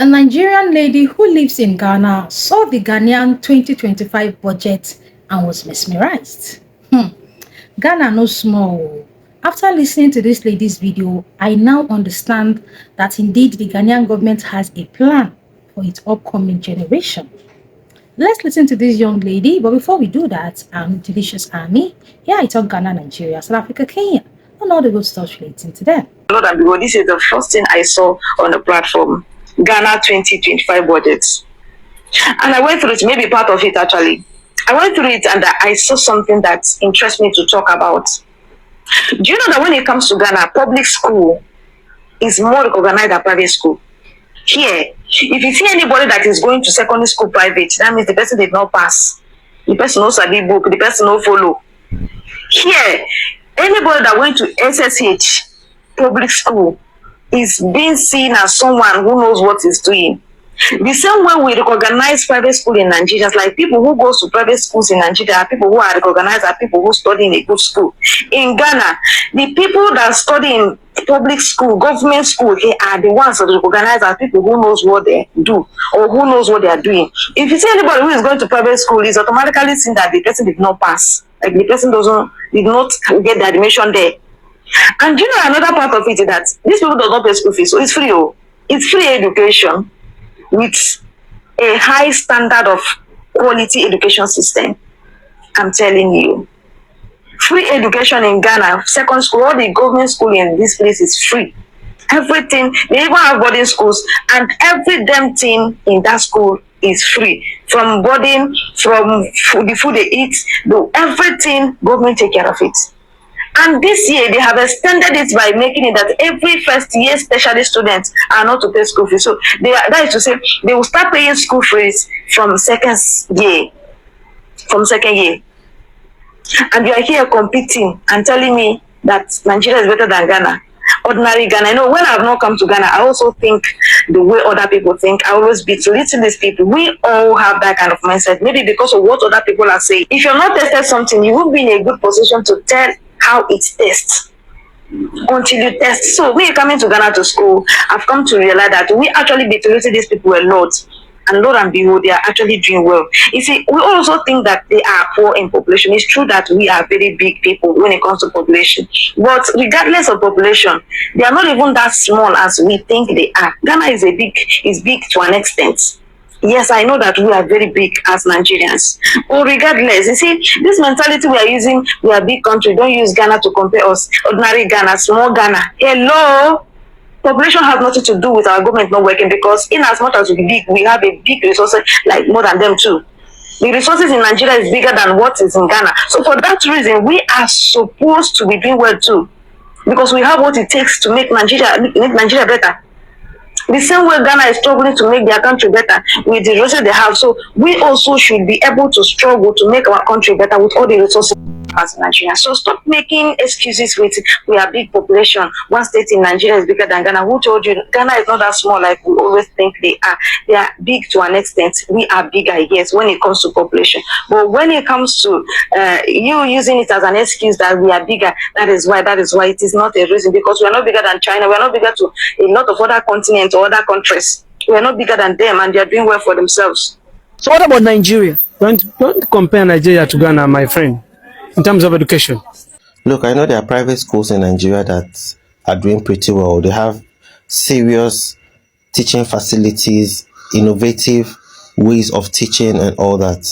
A Nigerian lady who lives in Ghana saw the Ghanaian 2025 budget and was mesmerized. Ghana no small o. After listening to this lady's video, I now understand that indeed the Ghanaian government has a plan for its upcoming generation. Let's listen to this young lady, but before we do that, I'm Delicious Army. Here I talk Ghana, Nigeria, South Africa, Kenya, and all the good stuff relating to them. Lord and behold, this is the first thing I saw on the platform, Ghana 2025 budgets. And I went through it, maybe part of it actually. I went through it and I saw something that interests me to talk about. Do you know that when it comes to Ghana, public school is more recognized than private school? Here, if you see anybody that is going to secondary school private, that means the person did not pass. The person knows a book, the person no follow. Here, anybody that went to SSH public school is being seen as someone who knows what he's doing. The same way we recognize private school in Nigeria, like people who go to private schools in Nigeria are people who are recognized as people who study in a good school. In Ghana, the people that study in public school, government school, they are the ones that recognize as people who knows what they do or who knows what they are doing. If you see anybody who is going to private school, it's automatically seen that the person did not pass. Like the person did not get the admission there. And you know another part of it is that these people do not pay school fees, so it's free. It's free education with a high standard of quality education system. I'm telling you. Free education in Ghana, second school, all the government school in this place is free. Everything, they even have boarding schools, and every damn thing in that school is free. From boarding, from the food they eat, everything, government take care of it. And this year, they have extended it by making it that every first year specialist students are not to pay school fees. So that is to say, they will start paying school fees from second year. And you are here competing and telling me that Nigeria is better than Ghana. Ordinary Ghana. I know when I have not come to Ghana, I also think the way other people think. I always be to listen to these people. We all have that kind of mindset. Maybe because of what other people are saying. If you're not tested something, you won't be in a good position to tell how it tastes until you test. So when you're coming to Ghana to school, I've come to realize that we actually be treating these people a lot. And Lord and behold, they are actually doing well. You see, we also think that they are poor in population. It's true that we are very big people when it comes to population. But regardless of population, they are not even that small as we think they are. Ghana is big to an extent. Yes, I know that we are very big as Nigerians. But regardless, you see, this mentality we are using, we are a big country, don't use Ghana to compare us. Ordinary Ghana, small Ghana. Hello? Population has nothing to do with our government not working, because in as much as we big, we have a big resources like more than them too. The resources in Nigeria is bigger than what is in Ghana. So for that reason, we are supposed to be doing well too, because we have what it takes to make Nigeria better. The same way Ghana is struggling to make their country better with the resources they have, so we also should be able to struggle to make our country better with all the resources as Nigeria. So stop making excuses with we are big population. One state in Nigeria is bigger than Ghana. Who told you Ghana is not that small like we always think they are? They are big to an extent. We are bigger, yes, when it comes to population. But when it comes to you using it as an excuse that we are bigger, that is why it is not a reason, because we are not bigger than China. We are not bigger to a lot of other continents or other countries. We are not bigger than them, and they are doing well for themselves. So what about Nigeria? Don't compare Nigeria to Ghana, my friend, in terms of education. Look, I know there are private schools in Nigeria that are doing pretty well. They have serious teaching facilities, innovative ways of teaching and all that.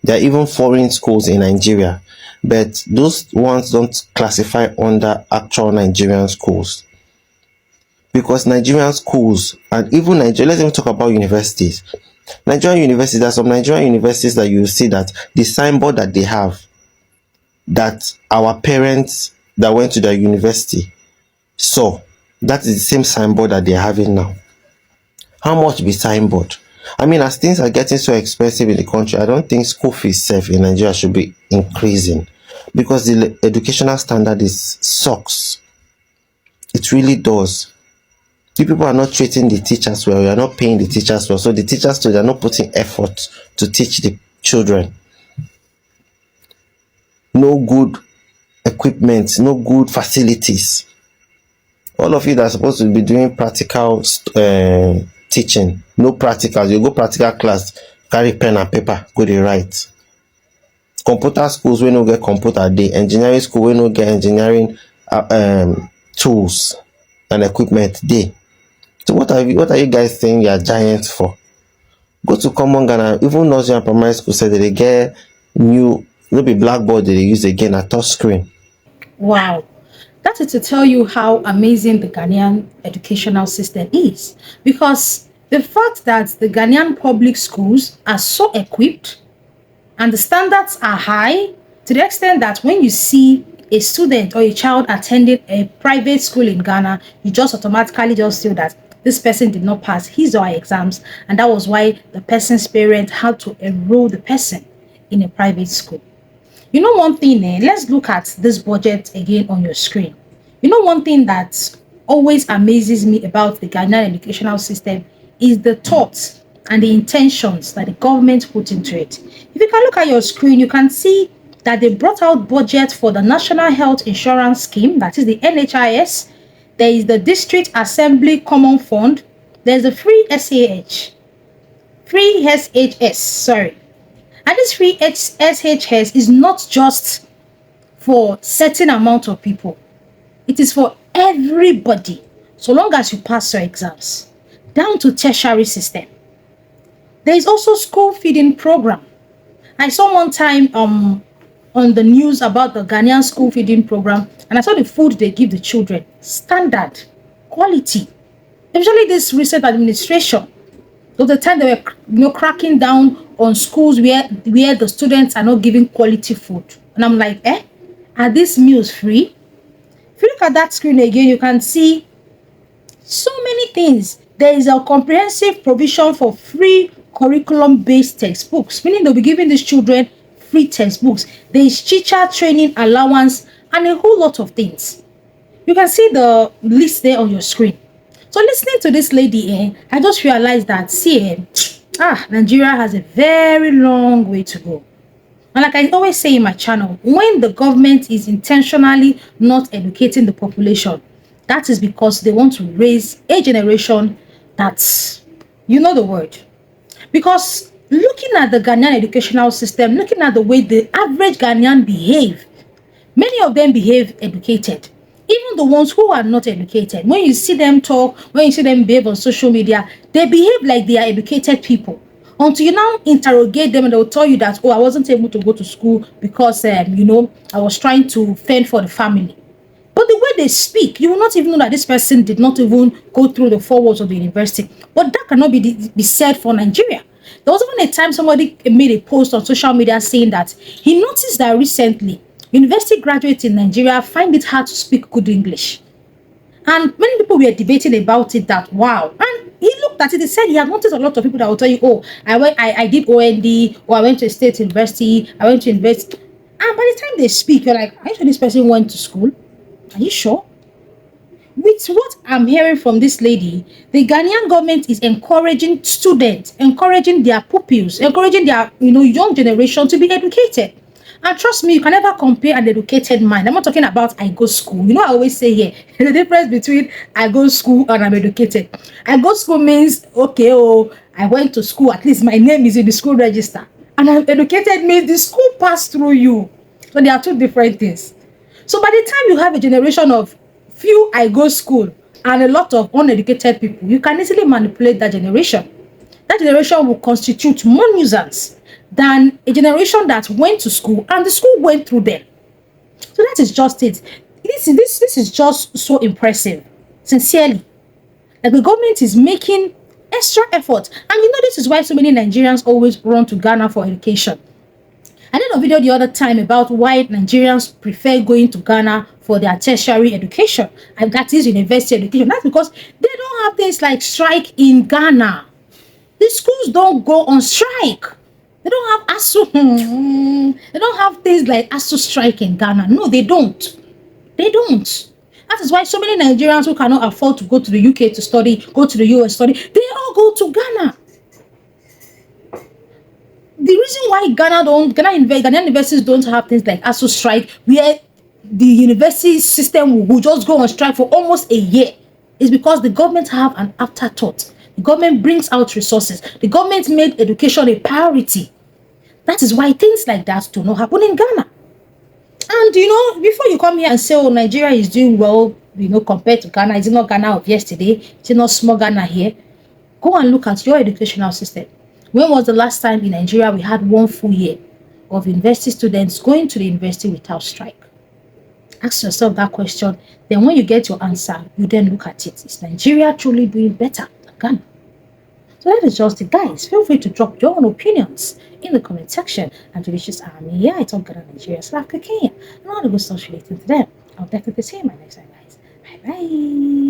There are even foreign schools in Nigeria, but those ones don't classify under actual Nigerian schools. Because Nigerian schools, and even Nigeria, let's even talk about universities. Nigerian universities, there are some Nigerian universities that you see that the signboard that they have, that our parents that went to their university saw, that is the same signboard that they are having now. How much be signboard? I mean, as things are getting so expensive in the country, I don't think school fees safe in Nigeria should be increasing, because the educational standard sucks. It really does. The people are not treating the teachers well. We are not paying the teachers well. So the teachers too, they are not putting effort to teach the children. No good equipment, no good facilities. All of you that are supposed to be doing practical teaching, no practicals. You go practical class, carry pen and paper, go dey write. Computer schools wey no get computer dey, engineering school wey no get engineering tools and equipment dey. So what are you guys saying you are giants for? Go to common Ghana, even nursery and primary school say they get new, no be blackboard they use again, a touch screen. Wow. That is to tell you how amazing the Ghanaian educational system is. Because the fact that the Ghanaian public schools are so equipped and the standards are high to the extent that when you see a student or a child attending a private school in Ghana, you just automatically just feel that this person did not pass his or her exams, and that was why the person's parent had to enroll the person in a private school. You know one thing, let's look at this budget again on your screen. You know one thing that always amazes me about the Ghanaian educational system is the thoughts and the intentions that the government put into it. If you can look at your screen, you can see that they brought out budget for the National Health Insurance Scheme, that is the NHIS. There is the District Assembly Common Fund. There's the free SHS, sorry. And this free SHS is not just for certain amount of people. It is for everybody, so long as you pass your exams, down to tertiary system. There is also school feeding program. I saw one time on the news about the Ghanaian school feeding program, and I saw the food they give the children, standard, quality. Especially this recent administration, so the time they were cracking down on schools where the students are not giving quality food. And I'm like, are these meals free? If you look at that screen again, you can see so many things. There is a comprehensive provision for free curriculum-based textbooks, meaning they'll be giving these children free textbooks. There is teacher training allowance and a whole lot of things. You can see the list there on your screen. So listening to this lady, I just realized that, Nigeria has a very long way to go. And like I always say in my channel, when the government is intentionally not educating the population, that is because they want to raise a generation that's, you know the word. Because looking at the Ghanaian educational system, looking at the way the average Ghanaian behave, many of them behave educated. Even the ones who are not educated, when you see them talk, when you see them behave on social media, they behave like they are educated people. Until you now interrogate them and they'll tell you that, I wasn't able to go to school because, I was trying to fend for the family. But the way they speak, you will not even know that this person did not even go through the 4 walls of the university. But that cannot be said for Nigeria. There was even a time somebody made a post on social media saying that he noticed that recently, university graduates in Nigeria find it hard to speak good English. And many people were debating about it that, wow. And he looked at it, he said he had noticed a lot of people that will tell you, I did OND, or I went to a state university, I went to university. And by the time they speak, you're like, are you sure this person went to school? Are you sure? With what I'm hearing from this lady, the Ghanaian government is encouraging students, encouraging their pupils, encouraging their young generation to be educated. And trust me, you can never compare an educated mind. I'm not talking about I go school. I always say here, the difference between I go school and I'm educated. I go school means, I went to school, at least my name is in the school register. And I'm educated means the school passed through you. So there are two different things. So by the time you have a generation of few I go school and a lot of uneducated people, you can easily manipulate that generation. That generation will constitute more nuisance than a generation that went to school and the school went through them. So that is just it. This is just so impressive. Sincerely. Like the government is making extra effort. And this is why so many Nigerians always run to Ghana for education. I did a video the other time about why Nigerians prefer going to Ghana for their tertiary education, and that is university education. That's because they don't have things like strike in Ghana. The schools don't go on strike. They don't have they don't have things like ASU strike in Ghana. No, they don't. They don't. That is why so many Nigerians who cannot afford to go to the UK to study, go to the US study, they all go to Ghana. The reason why Ghanaian universities don't have things like ASU strike, where the university system will just go on strike for almost a year, is because the government have an afterthought. The government brings out resources. The government made education a priority. That is why things like that do not happen in Ghana. And before you come here and say, oh, Nigeria is doing well, compared to Ghana, is it not Ghana of yesterday? Is it not small Ghana here? Go and look at your educational system. When was the last time in Nigeria we had one full year of university students going to the university without strike? Ask yourself that question. Then when you get your answer, you then look at it. Is Nigeria truly doing better than Ghana? So that is just it, guys. Feel free to drop your own opinions in the comment section. And to this army, yeah, I talk Ghana, Nigeria, South Africa, Kenya, and all the good stuff relating to them. I'll definitely see you in my next time, guys. Bye bye.